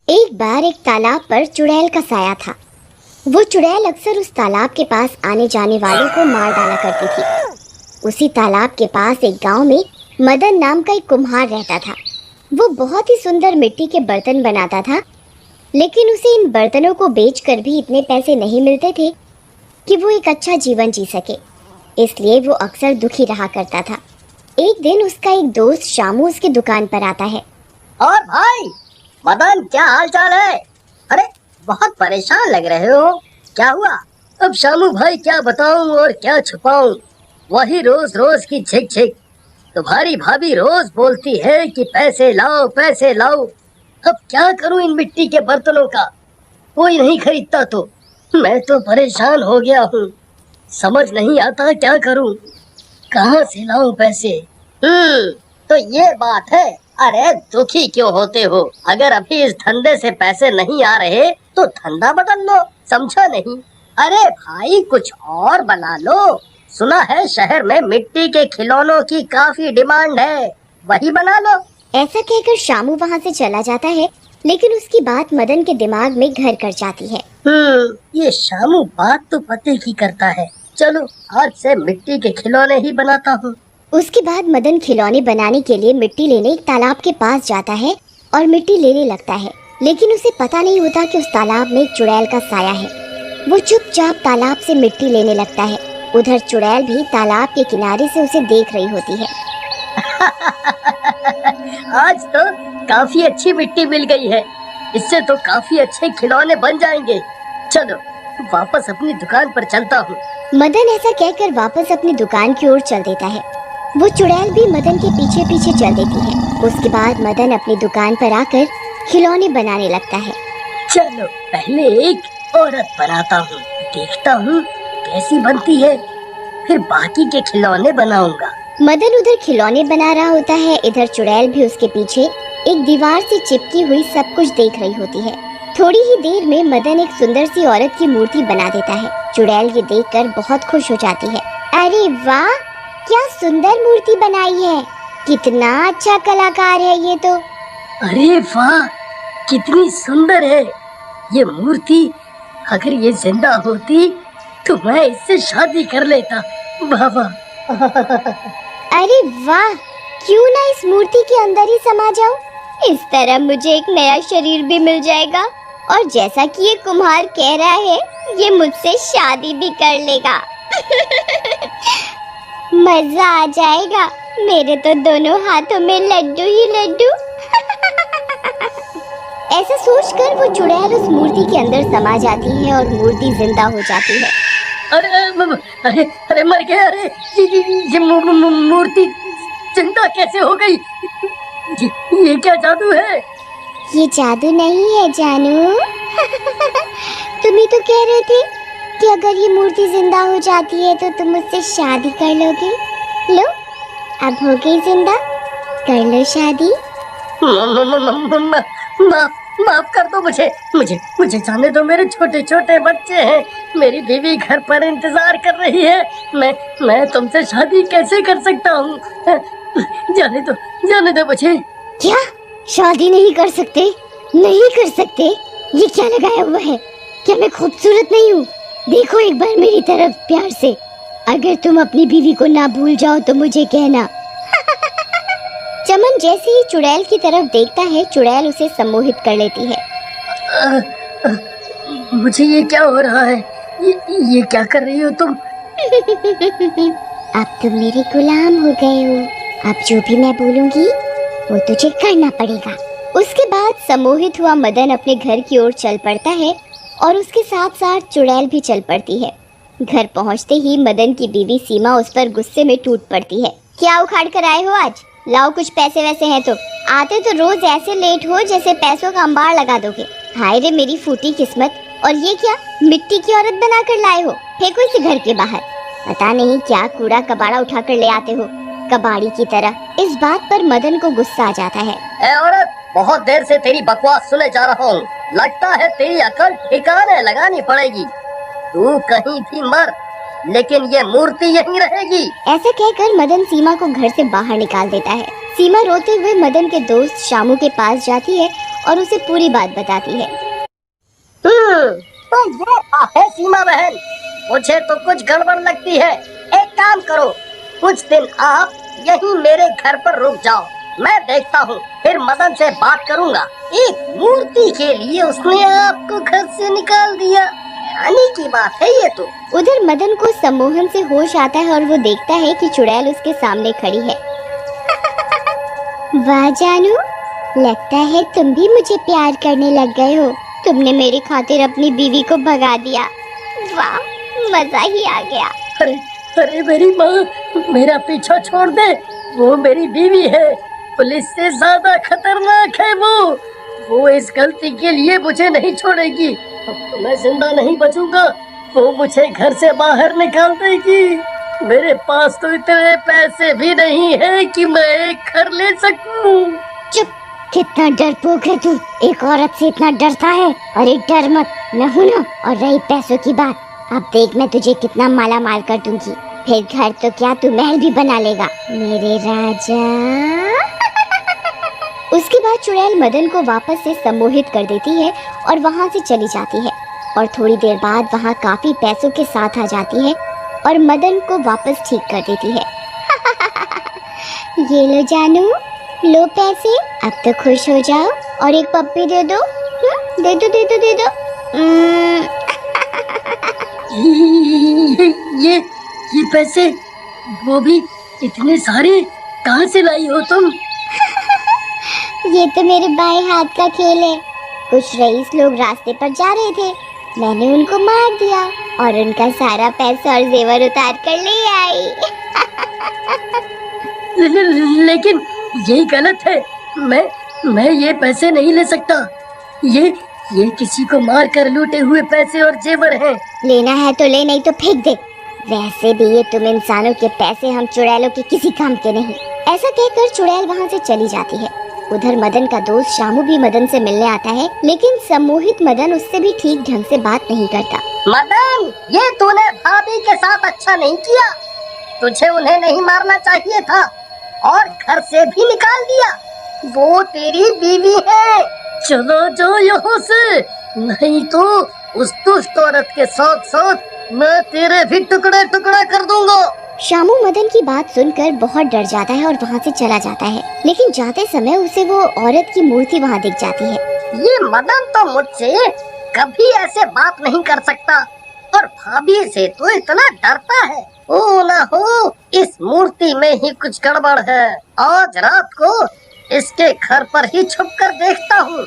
एक बार एक तालाब पर चुड़ैल का साया था। वो चुड़ैल अक्सर उस तालाब के पास आने जाने वालों को मार डाला करती थी। उसी तालाब के पास एक गांव में मदन नाम का एक कुम्हार रहता था। वो बहुत ही सुंदर मिट्टी के बर्तन बनाता था, लेकिन उसे इन बर्तनों को बेचकर भी इतने पैसे नहीं मिलते थे कि वो एक अच्छा जीवन जी सके। इसलिए वो अक्सर दुखी रहा करता था। एक दिन उसका एक दोस्त शामू उसकी दुकान पर आता है। और भाई मदन, क्या हाल चाल है? अरे बहुत परेशान लग रहे हो, क्या हुआ? अब शामू भाई क्या बताऊं और क्या छुपाऊं, वही रोज रोज की झिक झिक। तुम्हारी भाभी रोज बोलती है कि पैसे लाओ पैसे लाओ। अब क्या करूं इन मिट्टी के बर्तनों का, कोई नहीं खरीदता तो मैं तो परेशान हो गया हूँ। समझ नहीं आता क्या करूं, कहाँ से लाऊं पैसे। तो ये बात है। अरे दुखी क्यों होते हो? अगर अभी इस धंधे से पैसे नहीं आ रहे तो धंधा बदल लो, समझा नहीं? अरे भाई कुछ और बना लो। सुना है शहर में मिट्टी के खिलौनों की काफी डिमांड है, वही बना लो। ऐसा कहकर शामू वहाँ से चला जाता है, लेकिन उसकी बात मदन के दिमाग में घर कर जाती है। ये शामू बात तो पते की करता है। चलो आज से मिट्टी के खिलौने ही बनाता हूँ। उसके बाद मदन खिलौने बनाने के लिए मिट्टी लेने एक तालाब के पास जाता है और मिट्टी लेने लगता है, लेकिन उसे पता नहीं होता कि उस तालाब में एक चुड़ैल का साया है। वो चुपचाप तालाब से मिट्टी लेने लगता है। उधर चुड़ैल भी तालाब के किनारे से उसे देख रही होती है। आज तो काफी अच्छी मिट्टी मिल गई है, इससे तो काफी अच्छे खिलौने बन जाएंगे। चलो वापस अपनी दुकान पर चलता हूँ। मदन ऐसा कहकर वापस अपनी दुकान की ओर चल देता है। वो चुड़ैल भी मदन के पीछे पीछे चल देती है। उसके बाद मदन अपनी दुकान पर आकर खिलौने बनाने लगता है। चलो पहले एक औरत बनाता हूँ, देखता हूँ कैसी बनती है, फिर बाकी के खिलौने बनाऊंगा। मदन उधर खिलौने बना रहा होता है, इधर चुड़ैल भी उसके पीछे एक दीवार से चिपकी हुई सब कुछ देख रही होती है। थोड़ी ही देर में मदन एक सुंदर सी औरत की मूर्ति बना देता है। चुड़ैल ये देखकर बहुत खुश हो जाती है। अरे वाह, क्या सुंदर मूर्ति बनाई है, कितना अच्छा कलाकार है ये तो। अरे वाह, कितनी सुंदर है ये मूर्ति। अगर ये जिंदा होती तो मैं इससे शादी कर लेता। बाबा अरे वाह, क्यों ना इस मूर्ति के अंदर ही समा जाऊं। इस तरह मुझे एक नया शरीर भी मिल जाएगा, और जैसा कि ये कुम्हार कह रहा है, ये मुझसे शादी भी कर लेगा। मजा आ जाएगा, मेरे तो दोनों हाथों में लड्डू ही लड्डू। ऐसा सोचकर वो चुड़ैल उस मूर्ति के अंदर समा जाती है और मूर्ति जिंदा हो जाती है। अरे अरे अरे मर गया। अरे ये मूर्ति जिंदा कैसे हो गई? ये क्या जादू है? ये जादू नहीं है जानू। तुम ही तो कह रहे थे कि अगर ये मूर्ति जिंदा हो जाती है तो तुम मुझसे शादी कर लोगे। लो, अब हो गई जिंदा, कर लो शादी। माफ कर दो मुझे मुझे मुझे जाने दो। मेरे छोटे छोटे बच्चे हैं, मेरी बीवी घर पर इंतजार कर रही है। मैं तुमसे शादी कैसे कर सकता हूँ? जाने दो मुझे। क्या शादी नहीं कर सकते? नहीं कर सकते? ये क्या लगाया हुआ है? क्या मैं खूबसूरत नहीं हूँ? देखो एक बार मेरी तरफ प्यार से। अगर तुम अपनी बीवी को ना भूल जाओ तो मुझे कहना। चमन जैसे ही चुड़ैल की तरफ देखता है, चुड़ैल उसे सम्मोहित कर लेती है। मुझे ये क्या हो रहा है? ये क्या कर रही हो तुम? अब तुम मेरे गुलाम हो गए हो। अब जो भी मैं बोलूंगी वो तुझे करना पड़ेगा। उसके बाद सम्मोहित हुआ मदन अपने घर की ओर चल पड़ता है और उसके साथ साथ चुड़ैल भी चल पड़ती है। घर पहुंचते ही मदन की बीवी सीमा उस पर गुस्से में टूट पड़ती है। क्या उखाड़ कर आए हो आज? लाओ कुछ पैसे वैसे हैं तो। आते तो रोज ऐसे लेट हो जैसे पैसों का अंबार लगा दोगे। हाय रे मेरी फूटी किस्मत। और ये क्या, मिट्टी की औरत बना कर लाए हो? फेंको इसे घर के बाहर। पता नहीं क्या कूड़ा कबाड़ा उठा कर ले आते हो, कबाड़ी की तरह। इस बात पर मदन को गुस्सा आ जाता है। ए औरत, बहुत देर से तेरी बकवास सुने जा रहा हूँ। लगता है तेरी अकल ठिकाने लगानी पड़ेगी। तू कहीं भी मर, लेकिन ये मूर्ति यहीं रहेगी। ऐसा कहकर मदन सीमा को घर से बाहर निकाल देता है। सीमा रोते हुए मदन के दोस्त शामू के पास जाती है और उसे पूरी बात बताती है। तो ये है सीमा बहन, मुझे तो कुछ गड़बड़ लगती है। एक काम करो, कुछ दिन आप यहीं मेरे घर पर रुक जाओ, मैं देखता हूँ, फिर मदन से बात करूँगा। एक मूर्ति के लिए उसने आपको घर से निकाल दिया, हैरानी की बात है ये तो। उधर मदन को सम्मोहन से होश आता है और वो देखता है कि चुड़ैल उसके सामने खड़ी है। वाह जानू, लगता है तुम भी मुझे प्यार करने लग गए हो। तुमने मेरी खातिर अपनी बीवी को भगा दिया। वाह, मजा ही आ गया। अरे अरे मेरी माँ, मेरा पीछा छोड़ दे, वो मेरी बीवी है, पुलिस से ज्यादा खतरनाक है वो इस गलती के लिए मुझे नहीं छोड़ेगी। अब तो मैं जिंदा नहीं बचूंगा, वो मुझे घर से बाहर निकाल देगी। मेरे पास तो इतने पैसे भी नहीं है कि मैं एक घर ले सकूं। चुप, कितना डरपोक है तू, एक औरत से इतना डरता है। अरे डर मत, मैं हूं ना। और रही पैसों की बात, अब देख मैं तुझे कितना माला माल कर दूंगी। फिर घर तो क्या, तू महल भी बना लेगा मेरे राजा। उसके बाद चुड़ैल मदन को वापस से सम्मोहित कर देती है और वहाँ से चली जाती है। और थोड़ी देर बाद वहाँ काफी पैसों के साथ आ जाती है और मदन को वापस ठीक कर देती है। ये लो जानू, लो पैसे, अब तो खुश हो जाओ और एक पप्पी दे दो। दे दो दे दो दे दो। ये पैसे, वो भी इतने सारे, कहाँ से लाई हो तुम? ये तो मेरे बाएं हाथ का खेल है। कुछ रईस लोग रास्ते पर जा रहे थे, मैंने उनको मार दिया और उनका सारा पैसा और जेवर उतार कर ले आई। लेकिन ये गलत है, मैं ये पैसे नहीं ले सकता। ये किसी को मार कर लूटे हुए पैसे और जेवर हैं। लेना है तो ले, नहीं तो फेंक दे। वैसे भी ये तुम इंसानों के पैसे हम चुड़ैलों के किसी काम के नहीं। ऐसा कहकर चुड़ैल वहाँ से चली जाती है। उधर मदन का दोस्त शामू भी मदन से मिलने आता है, लेकिन सम्मोहित मदन उससे भी ठीक ढंग से बात नहीं करता। मदन, ये तूने भाभी के साथ अच्छा नहीं किया, तुझे उन्हें नहीं मारना चाहिए था और घर से भी निकाल दिया। वो तेरी बीवी है, चलो जाओ यहाँ से, नहीं तो उस दुष्ट औरत के साथ साथ मैं तेरे भी टुकड़े टुकड़े कर दूंगा। शामू मदन की बात सुनकर बहुत डर जाता है और वहाँ से चला जाता है, लेकिन जाते समय उसे वो औरत की मूर्ति वहाँ दिख जाती है। ये मदन तो मुझसे कभी ऐसे बात नहीं कर सकता और भाभी से तो इतना डरता है। ओ ना हो, इस मूर्ति में ही कुछ गड़बड़ है। आज रात को इसके घर पर ही छुप कर देखता हूँ।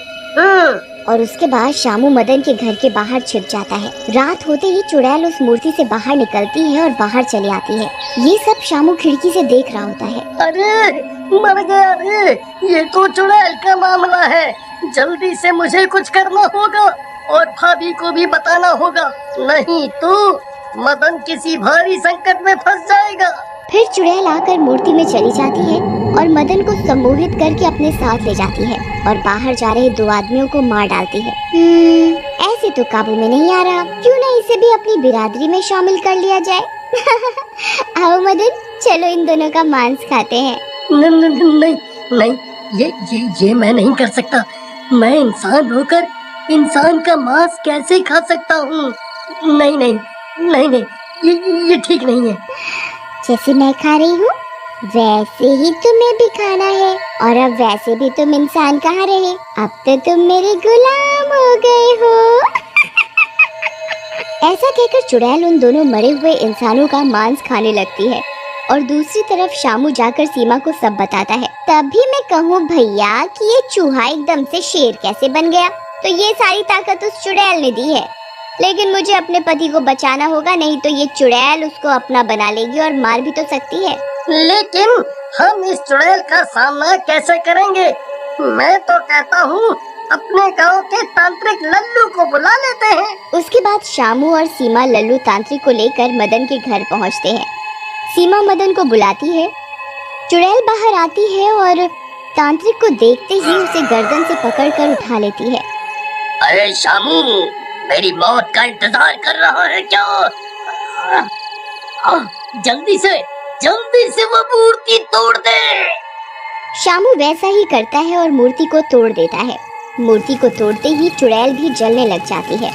और उसके बाद शामू मदन के घर के बाहर छिप जाता है। रात होते ही चुड़ैल उस मूर्ति से बाहर निकलती है और बाहर चली आती है। ये सब शामू खिड़की से देख रहा होता है। अरे मर गया रे, ये तो चुड़ैल का मामला है, जल्दी से मुझे कुछ करना होगा और भाभी को भी बताना होगा, नहीं तो मदन किसी भारी संकट में फंस जाएगा। फिर चुड़ैल आकर मूर्ति में चली जाती है और मदन को सम्मोहित करके अपने साथ ले जाती है और बाहर जा रहे दो आदमियों को मार डालती है। ऐसे तो काबू में नहीं आ रहा, क्यों ना इसे भी अपनी बिरादरी में शामिल कर लिया जाए। आओ मदन, चलो इन दोनों का मांस खाते हैं। नहीं, ये मैं नहीं कर सकता। मैं इंसान होकर इंसान का मांस कैसे खा सकता हूँ? नहीं, ये ठीक नहीं है। जैसे मैं खा रही हूँ वैसे ही तुम्हें भी खाना है, और अब वैसे भी तुम इंसान कहाँ रहे, अब तो तुम मेरे गुलाम हो गए हो। ऐसा कहकर चुड़ैल उन दोनों मरे हुए इंसानों का मांस खाने लगती है और दूसरी तरफ शामू जाकर सीमा को सब बताता है। तभी मैं कहूँ भैया कि ये चूहा एकदम से शेर कैसे बन गया, तो ये सारी ताकत उस चुड़ैल ने दी है, लेकिन मुझे अपने पति को बचाना होगा, नहीं तो ये चुड़ैल उसको अपना बना लेगी और मार भी तो सकती है। लेकिन हम इस चुड़ैल का सामना कैसे करेंगे? मैं तो कहता हूँ अपने गांव के तांत्रिक लल्लू को बुला लेते हैं। उसके बाद शामू और सीमा लल्लू तांत्रिक को लेकर मदन के घर पहुँचते हैं। सीमा मदन को बुलाती है, चुड़ैल बाहर आती है और तांत्रिक को देखते ही उसे गर्दन से पकड़कर उठा लेती है। अरे शामू, मेरी मौत का इंतजार कर रहा है क्या? जल्दी से वो मूर्ति तोड़ दे। शामू वैसा ही करता है और मूर्ति को तोड़ देता है। मूर्ति को तोड़ते ही चुड़ैल भी जलने लग जाती है